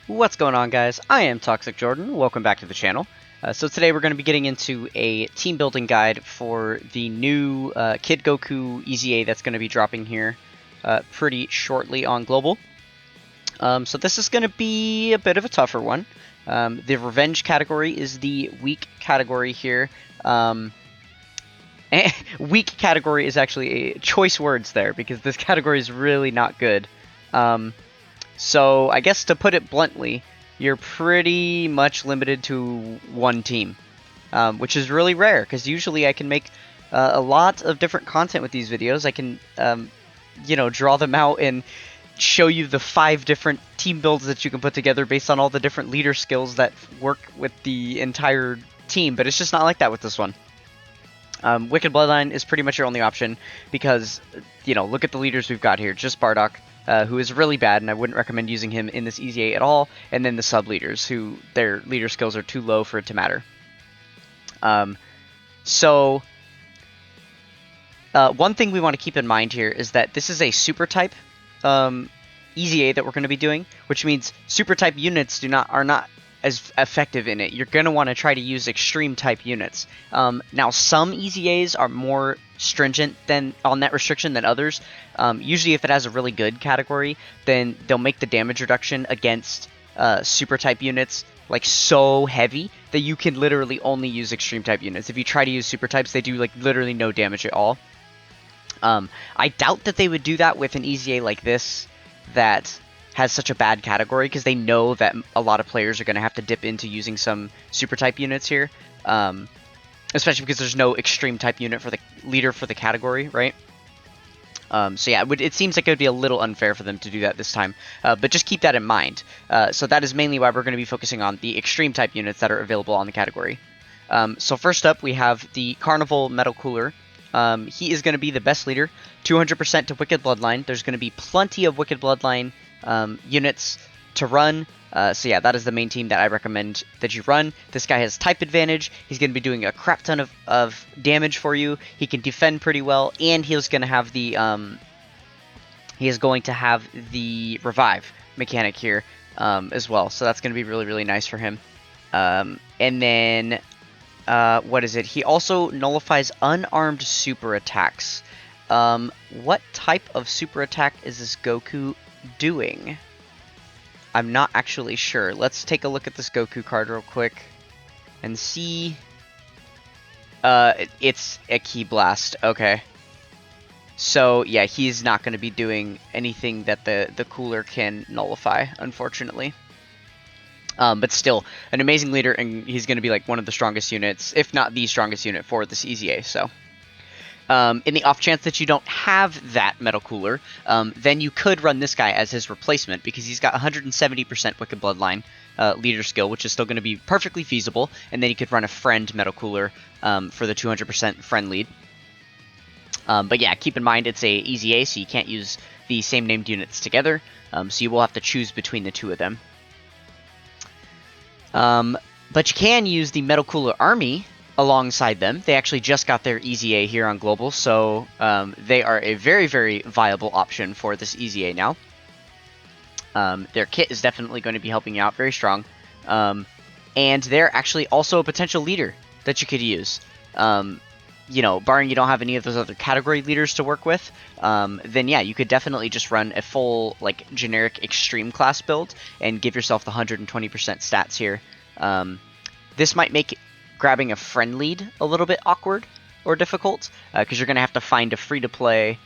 What's going on, guys? I am Toxic Jordan. Welcome back to the channel. So today we're going to be getting into a team building guide for the new Kid Goku EZA that's going to be dropping here pretty shortly on Global. So this is going to be a bit of a tougher one. The Revenge category is the weak category here. Weak category is actually a choice words there because this category is really not good. So I guess to put it bluntly, you're pretty much limited to one team, which is really rare because usually I can make a lot of different content with these videos. I can, draw them out and show you the 5 different team builds that you can put together based on all the different leader skills that work with the entire team, but it's just not like that with this one. Wicked Bloodline is pretty much your only option because, look at the leaders we've got here. Just Bardock, who is really bad, and I wouldn't recommend using him in this EZA at all, and then the sub-leaders, who their leader skills are too low for it to matter. One thing we want to keep in mind here is that this is a super type EZA that we're going to be doing, which means super type units are not as effective in it. You're going to want to try to use extreme type units. Now, some EZAs are more stringent on that restriction than others. Usually if it has a really good category, then they'll make the damage reduction against super type units like so heavy that you can literally only use extreme type units. If you try to use super types, they do like literally no damage at all. I doubt that they would do that with an EZA like this that has such a bad category, because they know that a lot of players are going to have to dip into using some super type units here, especially because there's no extreme type unit for the leader for the category, right? So yeah, it seems like it would be a little unfair for them to do that this time, but just keep that in mind. So that is mainly why we're going to be focusing on the extreme type units that are available on the category. So first up, we have the Carnival Metal Cooler. He is going to be the best leader, 200% to Wicked Bloodline. There's going to be plenty of Wicked Bloodline units to run. So yeah, that is the main team that I recommend that you run. This guy has type advantage. He's going to be doing a crap ton of damage for you. He can defend pretty well, and he's going to have the revive mechanic here as well. So that's going to be really, really nice for him. And then what is it? He also nullifies unarmed super attacks. What type of super attack is this Goku doing? I'm not actually sure. Let's take a look at this Goku card real quick and see. It's a Ki Blast. Okay. So yeah, he's not going to be doing anything that the cooler can nullify, unfortunately. But still, an amazing leader, and he's going to be like one of the strongest units, if not the strongest unit for this EZA. So, in the off chance that you don't have that Metal Cooler, then you could run this guy as his replacement, because he's got 170% Wicked Bloodline leader skill, which is still going to be perfectly feasible, and then you could run a friend Metal Cooler for the 200% friend lead. But yeah, keep in mind it's a EZA, so you can't use the same named units together, so you will have to choose between the two of them. But you can use the Metal Cooler Army alongside them. They actually just got their EZA here on Global, so they are a very, very viable option for this EZA now. Their kit is definitely going to be helping you out, very strong. And they're actually also a potential leader that you could use. Barring you don't have any of those other category leaders to work with, then yeah, you could definitely just run a full, like, generic extreme class build and give yourself the 120% stats here. This might make grabbing a friend lead a little bit awkward or difficult, because you're going to have to find a free-to-play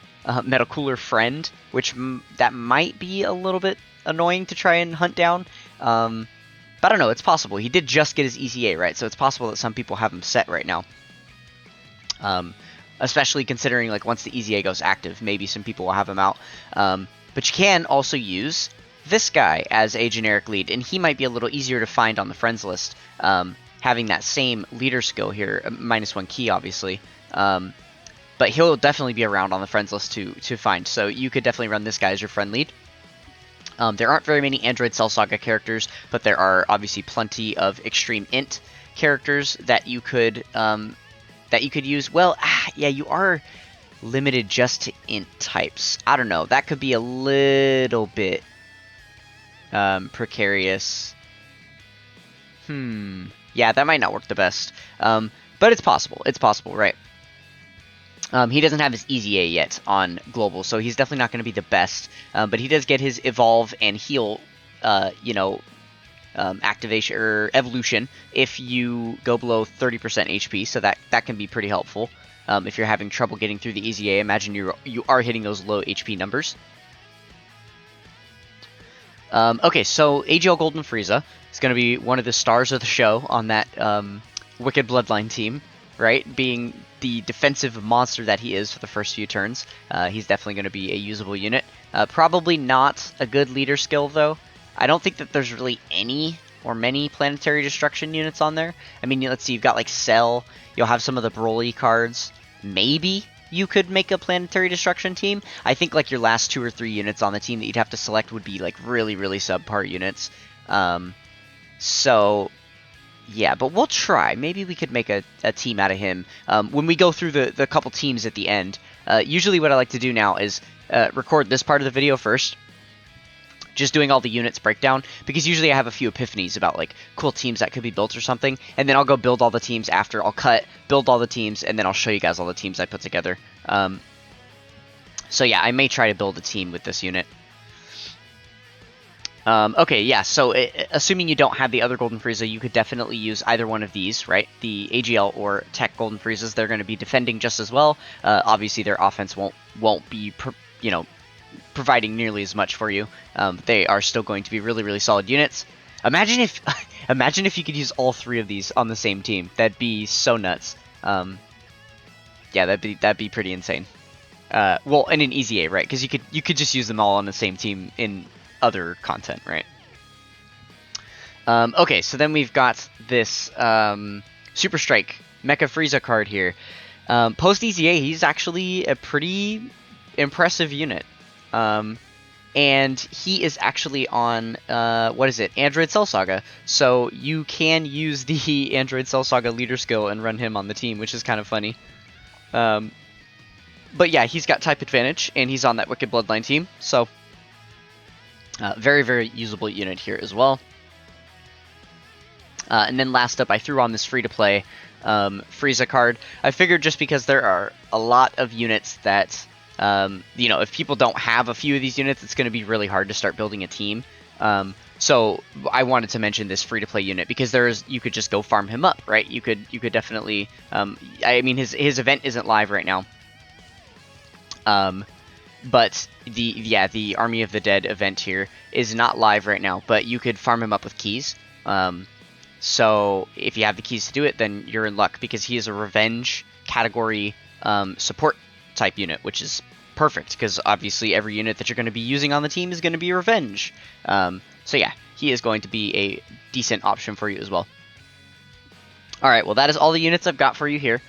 Metal Cooler friend, which that might be a little bit annoying to try and hunt down. But I don't know, it's possible. He did just get his EZA, right? So it's possible that some people have him set right now. Especially considering, like, once the EZA goes active, maybe some people will have him out. But you can also use this guy as a generic lead, and he might be a little easier to find on the friends list, having that same leader skill here, -1 key, obviously. But he'll definitely be around on the friends list to find, so you could definitely run this guy as your friend lead. There aren't very many Android Cell Saga characters, but there are obviously plenty of extreme INT characters that you could use. Well, yeah, you are limited just to INT types. I don't know. That could be a little bit Precarious. Yeah, that might not work the best. But it's possible. It's possible, right? He doesn't have his easy A yet on global, so he's definitely not going to be the best. But he does get his evolve and heal, activation or evolution if you go below 30% HP. So that can be pretty helpful if you're having trouble getting through the easy A. Imagine you are hitting those low HP numbers. Okay, so AGL Golden Frieza is going to be one of the stars of the show on that Wicked Bloodline team, right? Being the defensive monster that he is for the first few turns, he's definitely going to be a usable unit. Probably not a good leader skill, though. I don't think that there's really any or many planetary destruction units on there. I mean, let's see, you've got like Cell, you'll have some of the Broly cards. Maybe you could make a planetary destruction team. I think like your last 2 or 3 units on the team that you'd have to select would be like really, really subpar units. So yeah, but we'll try. Maybe we could make a team out of him when we go through the couple teams at the end. Usually what I like to do now is record this part of the video first, just doing all the units breakdown, because usually I have a few epiphanies about like cool teams that could be built or something, and then I'll go build all the teams after. I'll cut, build all the teams, and then I'll show you guys all the teams I put together. So yeah, I may try to build a team with this unit. Okay, yeah, so assuming you don't have the other Golden Frieza, you could definitely use either one of these, right? The AGL or Tech Golden Friezas, they're going to be defending just as well. Obviously, their offense won't be, providing nearly as much for you. They are still going to be really, really solid units. Imagine if, imagine if you could use all 3 of these on the same team. That'd be so nuts. Yeah, that'd be pretty insane. Well, in an easy A, right? Because you could just use them all on the same team in other content, right? Okay, so then we've got this Super Strike Mecha Frieza card here. Post EZA, he's actually a pretty impressive unit. And he is actually on, Android Cell Saga. So you can use the Android Cell Saga leader skill and run him on the team, which is kind of funny. But yeah, he's got type advantage, and he's on that Wicked Bloodline team, so very, very usable unit here as well. And then last up, I threw on this free-to-play Frieza card. I figured just because there are a lot of units that, if people don't have a few of these units, it's going to be really hard to start building a team. So I wanted to mention this free-to-play unit because you could just go farm him up, right? You could definitely, I mean, his event isn't live right now. But the Army of the Dead event here is not live right now, but you could farm him up with keys. So if you have the keys to do it, then you're in luck because he is a revenge category support type unit, which is perfect because obviously every unit that you're going to be using on the team is going to be revenge. So yeah, he is going to be a decent option for you as well. Alright, well that is all the units I've got for you here.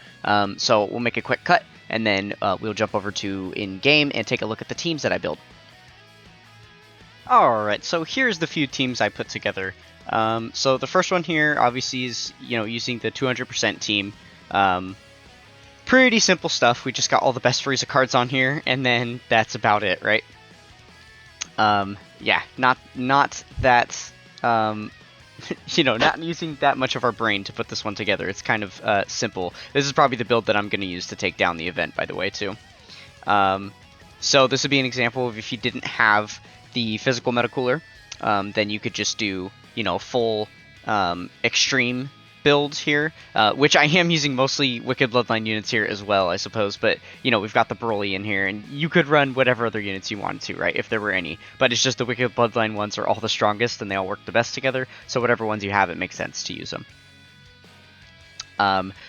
So we'll make a quick cut, and then we'll jump over to in-game and take a look at the teams that I build. Alright, so here's the few teams I put together. So the first one here obviously is, using the 200% team. Pretty simple stuff. We just got all the best Frieza cards on here, and then that's about it, right? Yeah, not that, not using that much of our brain to put this one together. It's kind of simple. This is probably the build that I'm going to use to take down the event, by the way, too. So this would be an example of if you didn't have the physical metacooler, then you could just do, full extreme builds here, which I am using mostly Wicked Bloodline units here as well, I suppose, but, we've got the Broly in here, and you could run whatever other units you wanted to, right, if there were any, but it's just the Wicked Bloodline ones are all the strongest, and they all work the best together, so whatever ones you have, it makes sense to use them.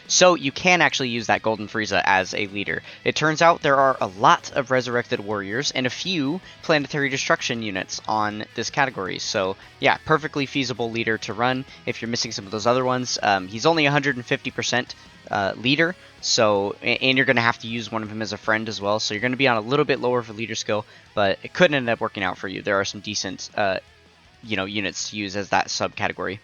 So you can actually use that Golden Frieza as a leader. It turns out there are a lot of Resurrected Warriors and a few Planetary Destruction units on this category. So yeah, perfectly feasible leader to run if you're missing some of those other ones. He's only 150% leader, so, and you're going to have to use one of them as a friend as well. So you're going to be on a little bit lower for leader skill, but it could end up working out for you. There are some decent, units to use as that subcategory.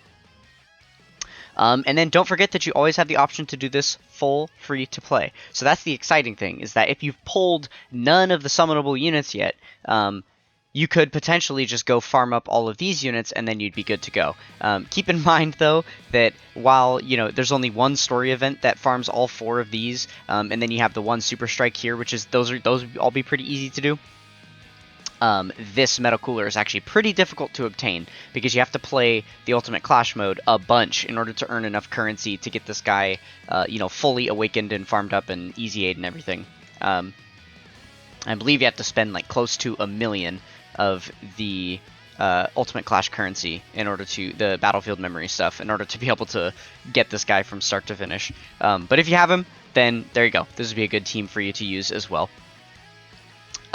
And then don't forget that you always have the option to do this full free to play. You you could potentially just go farm up all of these units and then you'd be good to go. Keep in mind though that while there's only one story event that farms all 4 of these, and then you have the one super strike here, which is those would all be pretty easy to do. This metal cooler is actually pretty difficult to obtain because you have to play the ultimate clash mode a bunch in order to earn enough currency to get this guy fully awakened and farmed up and easy aid and everything. I believe you have to spend like close to 1 million of the ultimate clash currency in order to the battlefield memory stuff in order to be able to get this guy from start to finish. But if you have him, then there you go. This would be a good team for you to use as well.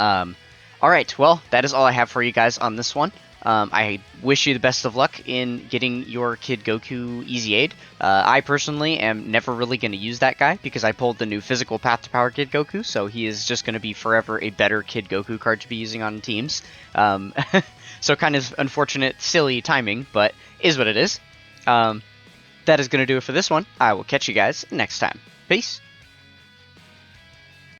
Alright, well, that is all I have for you guys on this one. I wish you the best of luck in getting your Kid Goku Easy Aid. I personally am never really going to use that guy because I pulled the new physical Path to Power Kid Goku, so he is just going to be forever a better Kid Goku card to be using on teams. So kind of unfortunate, silly timing, but is what it is. That is going to do it for this one. I will catch you guys next time. Peace.